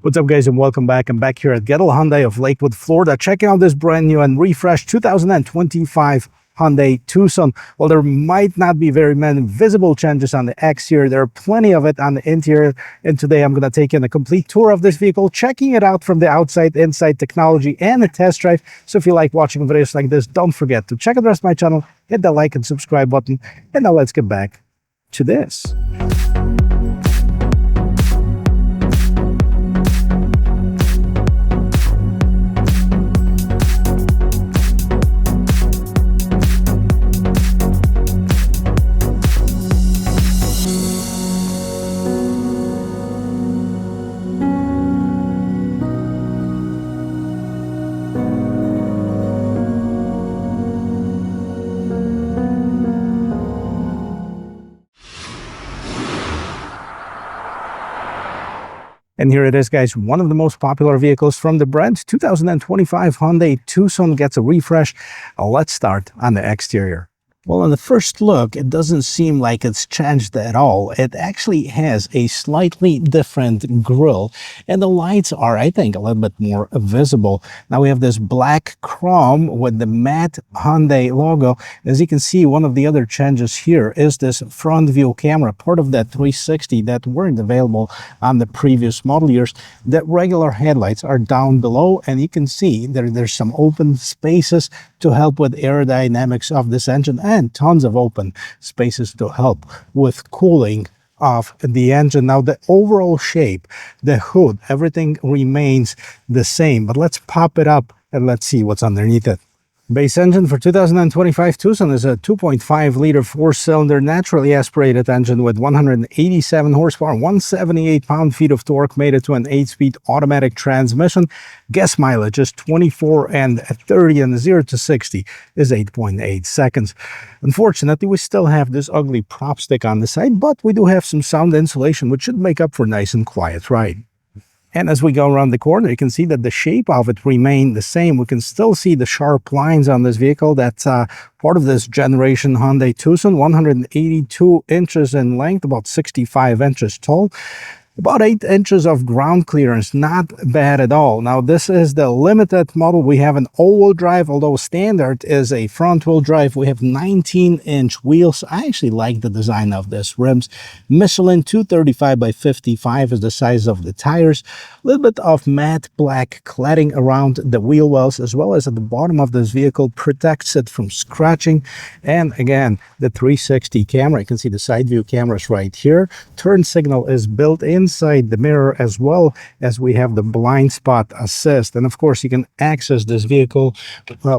What's up, guys, and welcome back. I'm back here at Gettel Hyundai of Lakewood, Florida, checking out this brand new and refreshed 2025 Hyundai Tucson. Well, there might not be very many visible changes on the exterior. There are plenty of it on the interior, and today I'm going to take in a complete tour of this vehicle, checking it out from the outside, inside, technology, and a test drive. So if you like watching videos like this, don't forget to check out the rest of my channel, hit the like and subscribe button, and now let's get back to this. And here it is, guys, one of the most popular vehicles from the brand. 2025 Hyundai Tucson gets a refresh. Let's start on the exterior. Well, on the first look, it doesn't seem like it's changed at all. It actually has a slightly different grille, and the lights are, I think, a little bit more visible. Now we have this black chrome with the matte Hyundai logo. As you can see, one of the other changes here is this front view camera, part of that 360 that weren't available on the previous model years. The regular headlights are down below, and you can see there's some open spaces to help with aerodynamics of this engine, and tons of open spaces to help with cooling of the engine. Now the overall shape, the hood, everything remains the same, but let's pop it up and let's see what's underneath it. Base engine for 2025 Tucson is a 2.5-liter four-cylinder naturally aspirated engine with 187 horsepower, 178 pound-feet of torque, made it to an 8-speed automatic transmission. Gas mileage is 24 and 30, and 0 to 60 is 8.8 seconds. Unfortunately, we still have this ugly prop stick on the side, but we do have some sound insulation, which should make up for a nice and quiet ride. And as we go around the corner, you can see that the shape of it remained the same. We can still see the sharp lines on this vehicle. That's part of this generation Hyundai Tucson, 182 inches in length, about 65 inches tall. About 8 inches of ground clearance, not bad at all. Now, this is the limited model. We have an all-wheel drive, although standard is a front-wheel drive. We have 19-inch wheels. I actually like the design of this. Rims, Michelin 235 by 55 is the size of the tires. A little bit of matte black cladding around the wheel wells, as well as at the bottom of this vehicle, protects it from scratching. And again, the 360 camera. You can see the side view cameras right here. Turn signal is built inside the mirror, as well as we have the blind spot assist. And of course, you can access this vehicle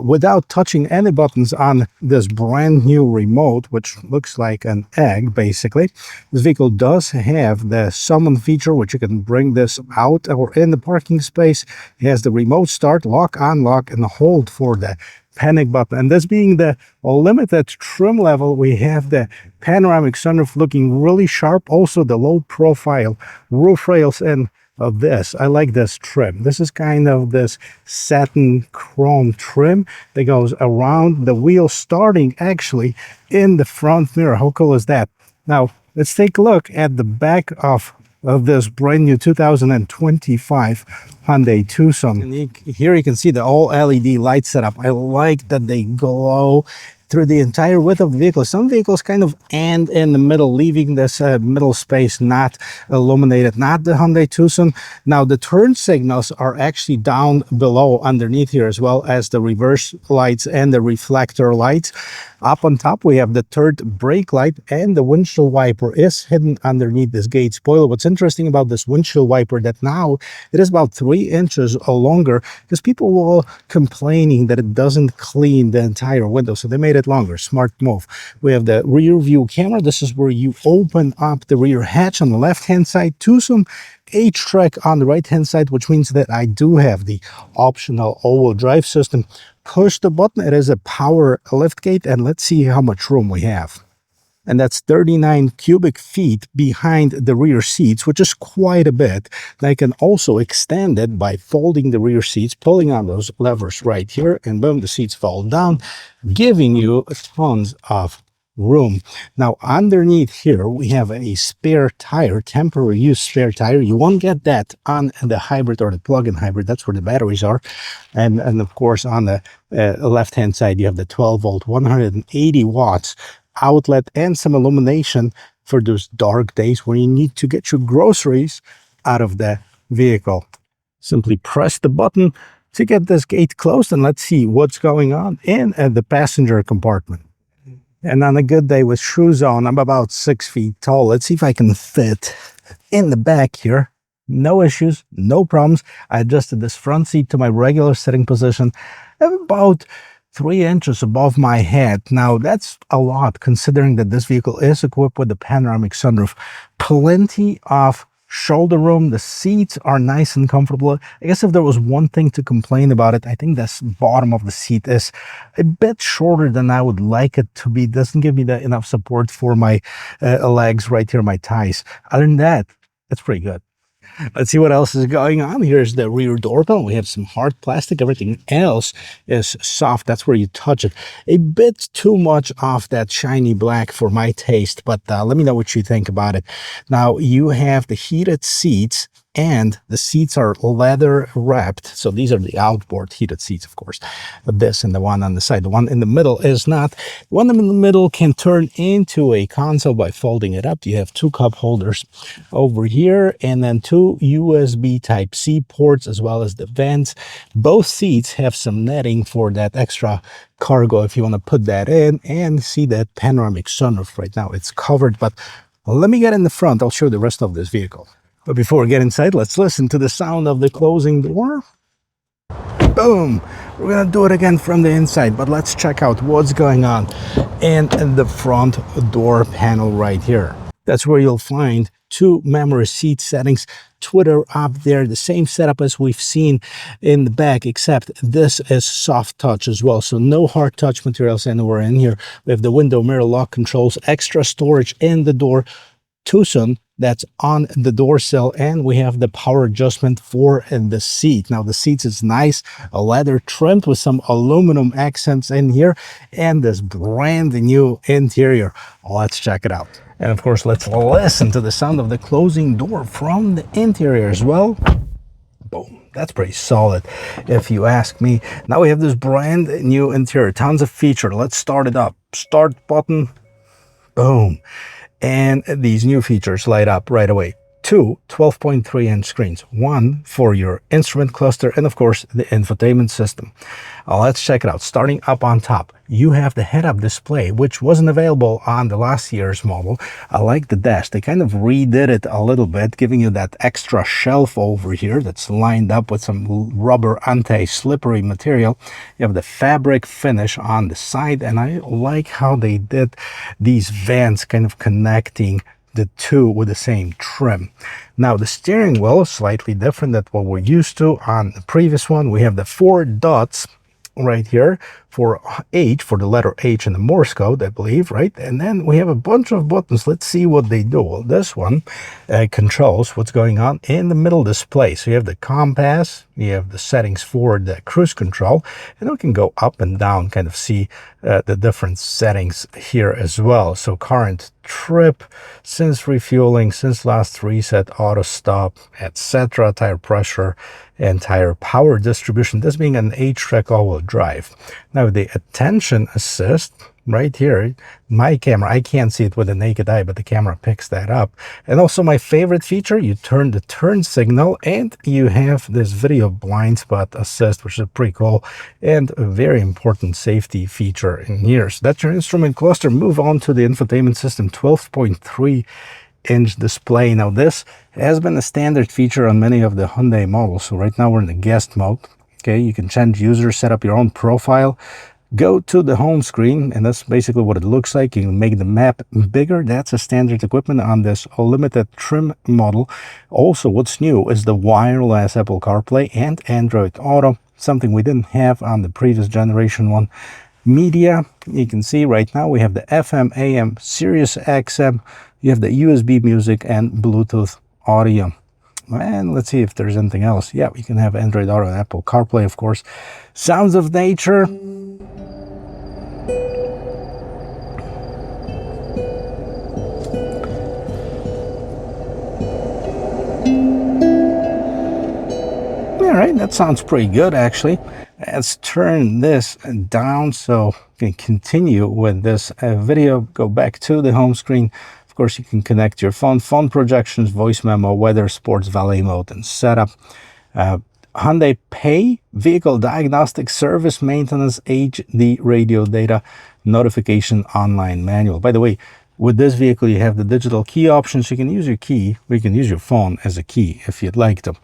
without touching any buttons on this brand new remote, which looks like an egg, basically. This vehicle does have the summon feature, which you can bring this out or in the parking space. It has the remote start, lock, unlock, and hold for the panic button. And this being the limited trim level, we have the panoramic sunroof looking really sharp. Also the low profile roof rails, and of this, I like this trim. This is kind of this satin chrome trim that goes around the wheel, starting actually in the front mirror. How cool is that? Now let's take a look at the back of this brand new 2025 Hyundai Tucson. And here you can see the all LED light setup. I like that they glow through the entire width of the vehicle. Some vehicles kind of end in the middle, leaving this middle space not illuminated. Not the Hyundai Tucson. Now the turn signals are actually down below underneath here, as well as the reverse lights and the reflector lights. Up on top, we have the third brake light, and the windshield wiper is hidden underneath this gate spoiler. What's interesting about this windshield wiper, that now it is about 3 inches longer, because people were complaining that it doesn't clean the entire window, so they made it longer. Smart move. We have the rear view camera. This is where you open up the rear hatch on the left-hand side. Tucson H-Track on the right-hand side, which means that I do have the optional all-wheel drive system. Push the button, it is a power lift gate, and let's see how much room we have. And that's 39 cubic feet behind the rear seats, which is quite a bit. I can also extend it by folding the rear seats, pulling on those levers right here, and boom, the seats fall down, giving you tons of room. Now, underneath here, we have a spare tire, temporary use spare tire. You won't get that on the hybrid or the plug-in hybrid. That's where the batteries are. And of course, on the left-hand side, you have the 12-volt, 180 watts outlet and some illumination for those dark days when you need to get your groceries out of the vehicle. Simply press the button to get this gate closed, and let's see what's going on in the passenger compartment. And on a good day with shoes on, I'm about 6 feet tall. Let's see if I can fit in the back here. No issues, no problems. I adjusted this front seat to my regular sitting position about 3 inches above my head. Now, that's a lot considering that this vehicle is equipped with a panoramic sunroof. Plenty of shoulder room. The seats are nice and comfortable. I guess if there was one thing to complain about it, I think this bottom of the seat is a bit shorter than I would like it to be. It doesn't give me enough support for my legs right here, my thighs. Other than that, it's pretty good. Let's see what else is going on. Here's the rear door panel. We have some hard plastic. Everything else is soft. That's where you touch it. A bit too much of that shiny black for my taste, but let me know what you think about it. Now, you have the heated seats, and the seats are leather wrapped. So these are the outboard heated seats, of course. This and the one on the side. The one in the middle is not. The one in the middle can turn into a console by folding it up. You have 2 cup holders over here, and then 2 USB Type-C ports, as well as the vents. Both seats have some netting for that extra cargo if you want to put that in, and see that panoramic sunroof. Right now it's covered, but let me get in the front. I'll show you the rest of this vehicle. But before we get inside, let's listen to the sound of the closing door. Boom! We're gonna do it again from the inside, but let's check out what's going on in the front door panel right here. That's where you'll find 2 memory seat settings, Twitter up there, the same setup as we've seen in the back, except this is soft touch as well, so no hard touch materials anywhere in here. We have the window mirror lock controls, extra storage in the door, Tucson that's on the door sill, and we have the power adjustment for the seat. Now, the seats is nice, a leather trimmed with some aluminum accents in here, and this brand new interior. Let's check it out. And of course, let's listen to the sound of the closing door from the interior as well. Boom. That's pretty solid, if you ask me. Now we have this brand new interior, tons of feature. Let's start it up. Start button. Boom. And these new features light up right away. 2 12.3-inch screens, 1 for your instrument cluster, and of course the infotainment system. Let's check it out. Starting up on top, you have the head-up display, which wasn't available on the last year's model. I like the dash. They kind of redid it a little bit, giving you that extra shelf over here that's lined up with some rubber anti-slippery material. You have the fabric finish on the side, and I like how they did these vents kind of connecting the 2 with the same trim. Now, the steering wheel is slightly different than what we're used to on the previous one. We have the 4 dots right here for H, for the letter H in the Morse code, I believe, right? And then we have a bunch of buttons. Let's see what they do. Well, this one controls what's going on in the middle display. So you have the compass, you have the settings for the cruise control, and we can go up and down, kind of see the different settings here as well. So current trip, since refueling, since last reset, auto stop, etc., tire pressure, and tire power distribution, this being an H-Track all-wheel drive. Now, the attention assist right here, my camera, I can't see it with the naked eye, but the camera picks that up. And also my favorite feature, you turn the turn signal, and you have this video blind spot assist, which is pretty cool and a very important safety feature in here. So that's your instrument cluster. Move on to the infotainment system, 12.3-inch display. Now, this has been a standard feature on many of the Hyundai models. So right now we're in the guest mode. Okay, you can change user, set up your own profile, go to the home screen, and that's basically what it looks like. You can make the map bigger. That's a standard equipment on this limited trim model. Also, what's new is the wireless Apple CarPlay and Android Auto, something we didn't have on the previous generation one. Media, you can see right now we have the FM, AM, Sirius XM, you have the USB music and Bluetooth audio. And let's see if there's anything else. Yeah, we can have Android Auto and Apple CarPlay, of course. Sounds of nature. All right, that sounds pretty good actually. Let's turn this down so we can continue with this video. Go back to the home screen. Of course, you can connect your phone projections, voice memo, weather, sports, valet mode, and setup. Hyundai Pay, vehicle diagnostic, service maintenance, HD radio data, notification, online manual. By the way, with this vehicle, you have the digital key options. You can use your key, or you can use your phone as a key if you'd like to.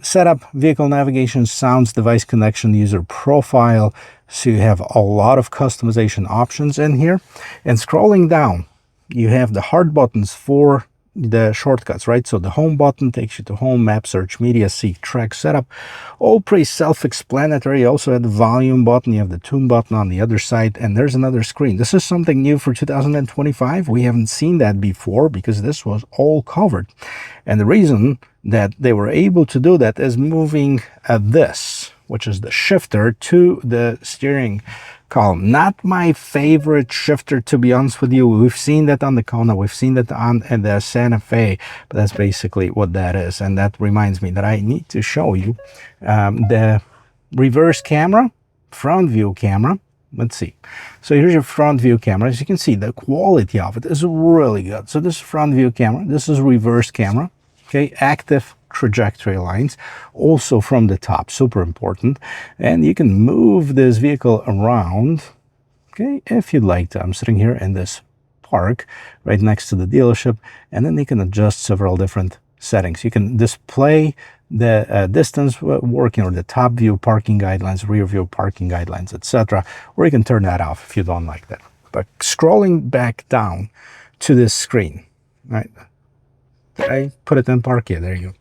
Setup, vehicle navigation, sounds, device connection, user profile. So you have a lot of customization options in here. And scrolling down, you have the hard buttons for the shortcuts, right? So the home button takes you to home, map, search, media, seek, track, setup. All pretty self-explanatory. You also have the volume button. You have the tune button on the other side, and there's another screen. This is something new for 2025. We haven't seen that before because this was all covered. And the reason that they were able to do that is moving this, which is the shifter, to the steering column. Not my favorite shifter, to be honest with you. We've seen that on the Kona, we've seen that on the Santa Fe, but that's basically what that is. And that reminds me that I need to show you the reverse camera, front view camera. Let's see. So here's your front view camera. As you can see, the quality of it is really good. So this is front view camera. This is reverse camera. Okay, active trajectory lines, also from the top, super important. And you can move this vehicle around, okay, if you'd like to. I'm sitting here in this park right next to the dealership, and then you can adjust several different settings. You can display the distance working, or the top view parking guidelines, rear view parking guidelines, etc. Or you can turn that off if you don't like that. But scrolling back down to this screen, right? I put it in park here. There you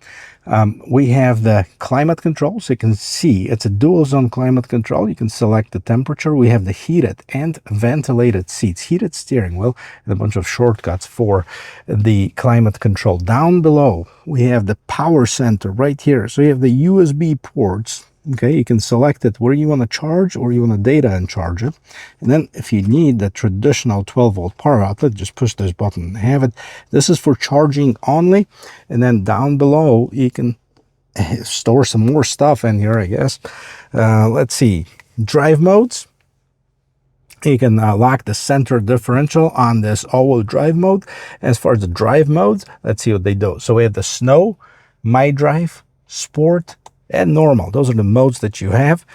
go. We have the climate control. So you can see it's a dual zone climate control. You can select the temperature. We have the heated and ventilated seats, heated steering wheel, and a bunch of shortcuts for the climate control. Down below, we have the power center right here. So you have the USB ports. Okay, you can select it where you want to charge, or you want to data and charge it. And then if you need the traditional 12-volt power outlet, just push this button and have it. This is for charging only. And then down below, you can store some more stuff in here, I guess. Let's see, drive modes. You can lock the center differential on this all-wheel drive mode. As far as the drive modes, let's see what they do. So we have the snow, my drive, sport, and normal. Those are the modes that you have.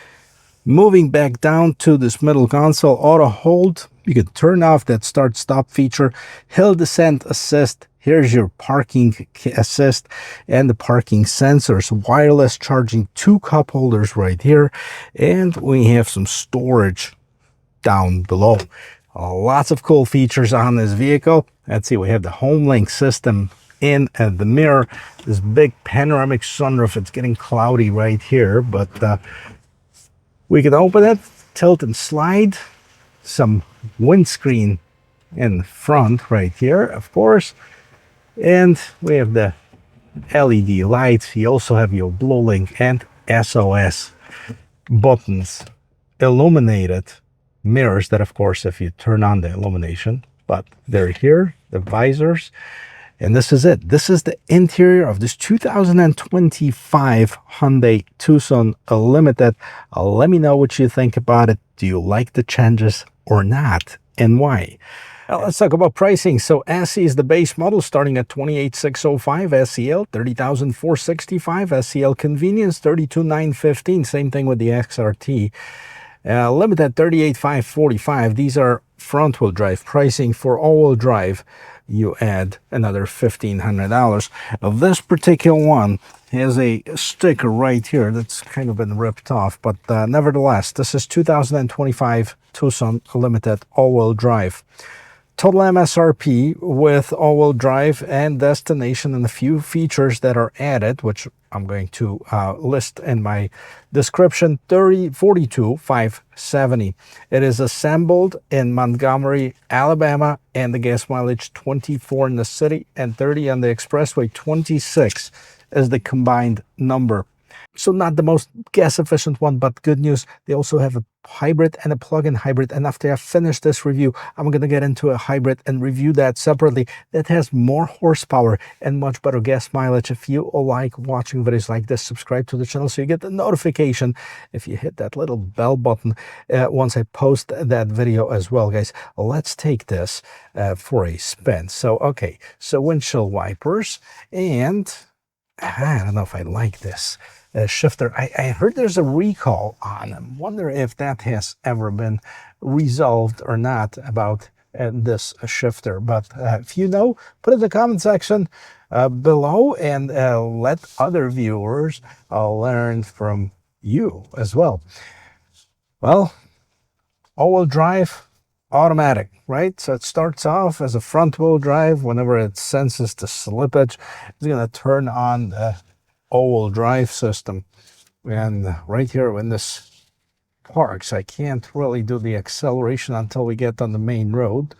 Moving back down to this middle console, auto hold. You can turn off that start stop feature. Hill descent assist. Here's your parking assist and the parking sensors. Wireless charging, 2 cup holders right here. And we have some storage down below. Lots of cool features on this vehicle. Let's see, we have the home link system in the mirror, this big panoramic sunroof. It's getting cloudy right here, but we can open it, tilt and slide. Some windscreen in front right here, of course. And we have the LED lights. You also have your Blue Link and SOS buttons, illuminated mirrors that, of course, if you turn on the illumination, but they're here, the visors. And this is it. This is the interior of this 2025 Hyundai Tucson Limited. Let me know what you think about it. Do you like the changes or not, and why? Now let's talk about pricing. So SE is the base model starting at $28,605. SEL $30,465. SEL Convenience $32,915. Same thing with the XRT. Limited $38,545. These are front-wheel drive pricing. For all-wheel drive, you add another $1,500. Now, this particular one has a sticker right here that's kind of been ripped off, but nevertheless, this is 2025 Tucson Limited all-wheel drive. Total MSRP with all-wheel drive and destination and a few features that are added, which I'm going to list in my description, $42,570. It is assembled in Montgomery, Alabama, and the gas mileage 24 in the city and 30 on the expressway. 26 is the combined number. So not the most gas efficient one, but good news, they also have a hybrid and a plug-in hybrid, and after I finish this review, I'm going to get into a hybrid and review that separately. That has more horsepower and much better gas mileage. If you like watching videos like this, subscribe to the channel so you get the notification if you hit that little bell button once I post that video as well. Guys, let's take this for a spin. So okay, so windshield wipers, and I don't know if I like this shifter. I heard there's a recall on them. Wonder if that has ever been resolved or not about this shifter. But if you know, put it in the comment section below, and let other viewers learn from you as well. Well, all-wheel drive, automatic, right? So it starts off as a front-wheel drive. Whenever it senses the slippage, it's going to turn on the all-wheel drive system. And right here when this parks, I can't really do the acceleration until we get on the main road.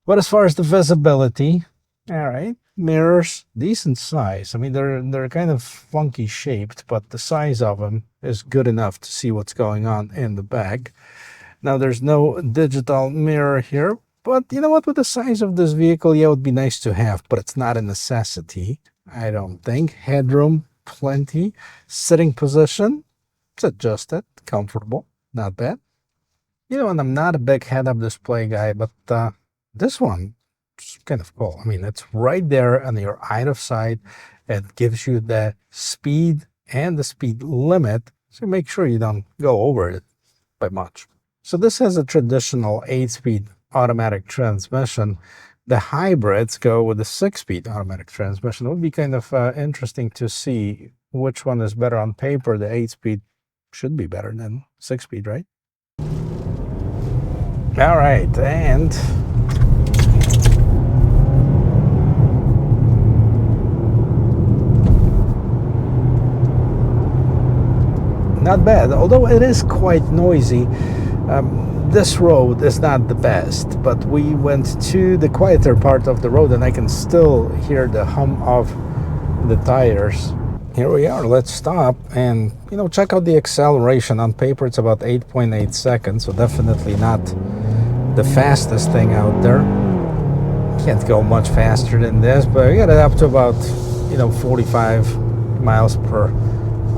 But as far as the visibility, all right, mirrors, decent size. I mean, they're kind of funky shaped, but the size of them is good enough to see what's going on in the back. Now, there's no digital mirror here, but you know what? With the size of this vehicle, yeah, it would be nice to have, but it's not a necessity, I don't think. Headroom, plenty. Sitting position, it's adjusted, comfortable, not bad. You know, and I'm not a big head-up display guy, but this one is kind of cool. I mean, it's right there on your eye of sight. It gives you the speed and the speed limit, so make sure you don't go over it by much. So this has a traditional 8-speed automatic transmission. The hybrids go with a 6-speed automatic transmission. It would be kind of interesting to see which one is better on paper. The 8-speed should be better than 6-speed, right? All right, and not bad, although it is quite noisy. This road is not the best, but we went to the quieter part of the road and I can still hear the hum of the tires. Here we are. Let's stop and, you know, check out the acceleration. On paper it's about 8.8 seconds, so definitely not the fastest thing out there. Can't go much faster than this, but I got it up to about, you know, 45 miles per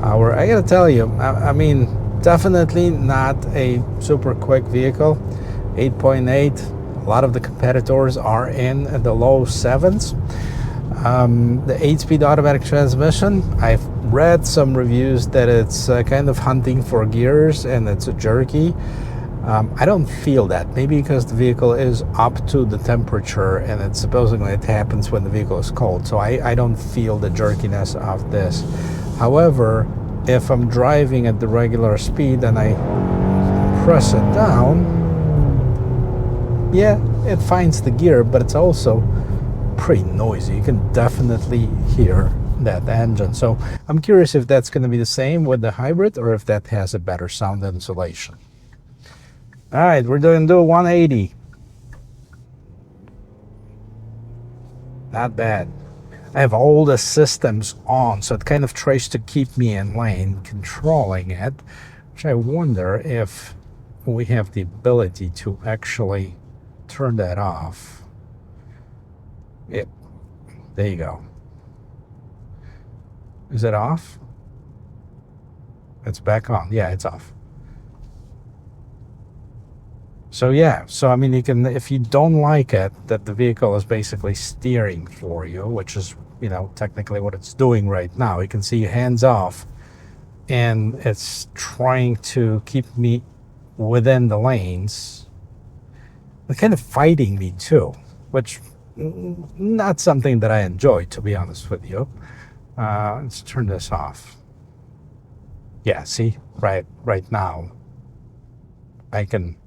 hour. I gotta tell you, I mean, definitely not a super quick vehicle. 8.8. A lot of the competitors are in the low 7s. The 8-speed automatic transmission, I've read some reviews that it's kind of hunting for gears and it's jerky. I don't feel that. Maybe because the vehicle is up to the temperature and it's supposedly it happens when the vehicle is cold. So I don't feel the jerkiness of this. However, if I'm driving at the regular speed and I press it down, yeah, it finds the gear, but it's also pretty noisy. You can definitely hear that engine. So I'm curious if that's going to be the same with the hybrid or if that has a better sound insulation. All right, we're going to do 180. Not bad. I have all the systems on, so it kind of tries to keep me in lane, controlling it, which I wonder if we have the ability to actually turn that off. Yep, there you go. Is it off? It's back on. Yeah, it's off. So yeah, so I mean, you can, if you don't like it, that the vehicle is basically steering for you, which is, you know, technically what it's doing right now. You can see hands off, and it's trying to keep me within the lanes. It's kind of fighting me too, which not something that I enjoy, to be honest with you. Let's turn this off. Yeah, see, right now, I can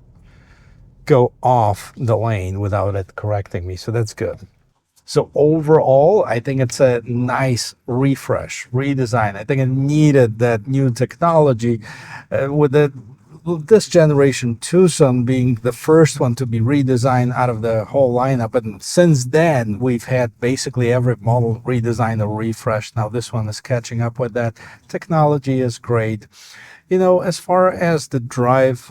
go off the lane without it correcting me, so that's good. So overall, I think it's a nice refresh, redesign. I think it needed that new technology with the this generation Tucson being the first one to be redesigned out of the whole lineup. And since then, we've had basically every model redesigned or refreshed. Now this one is catching up with that. Technology is great. You know, as far as the drive,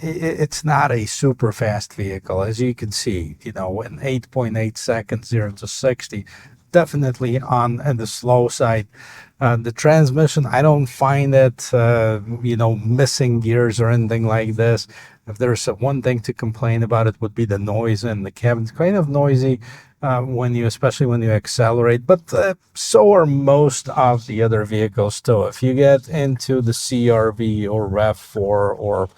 it's not a super fast vehicle, as you can see, you know, in 8.8 seconds, 0 to 60, definitely on the slow side. The transmission, I don't find it, you know, missing gears or anything like this. If there's one thing to complain about, it would be the noise in the cabin. It's kind of noisy especially when you accelerate, but so are most of the other vehicles too. If you get into the CRV or RAV4 or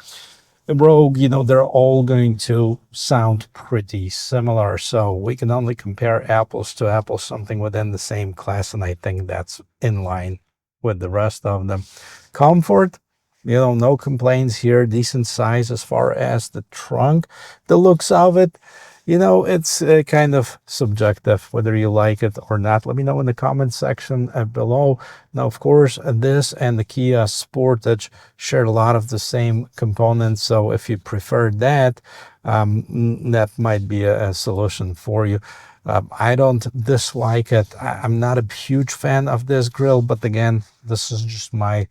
Rogue, you know, they're all going to sound pretty similar. So we can only compare apples to apples, something within the same class, and I think that's in line with the rest of them. Comfort, you know, no complaints here. Decent size as far as the trunk. The looks of it, you know, it's kind of subjective whether you like it or not. Let me know in the comment section below. Now, of course, this and the Kia Sportage share a lot of the same components. So if you prefer that, that might be a solution for you. I don't dislike it. I'm not a huge fan of this grille, but again, this is just my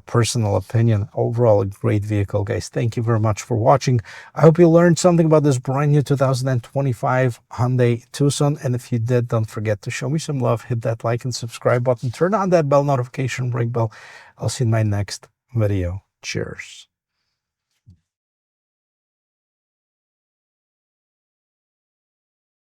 personal opinion. Overall, a great vehicle, guys. Thank you very much for watching. I hope you learned something about this brand new 2025 Hyundai Tucson. And if you did, don't forget to show me some love. Hit that like and subscribe button. Turn on that bell notification, ring bell. I'll see you in my next video. Cheers.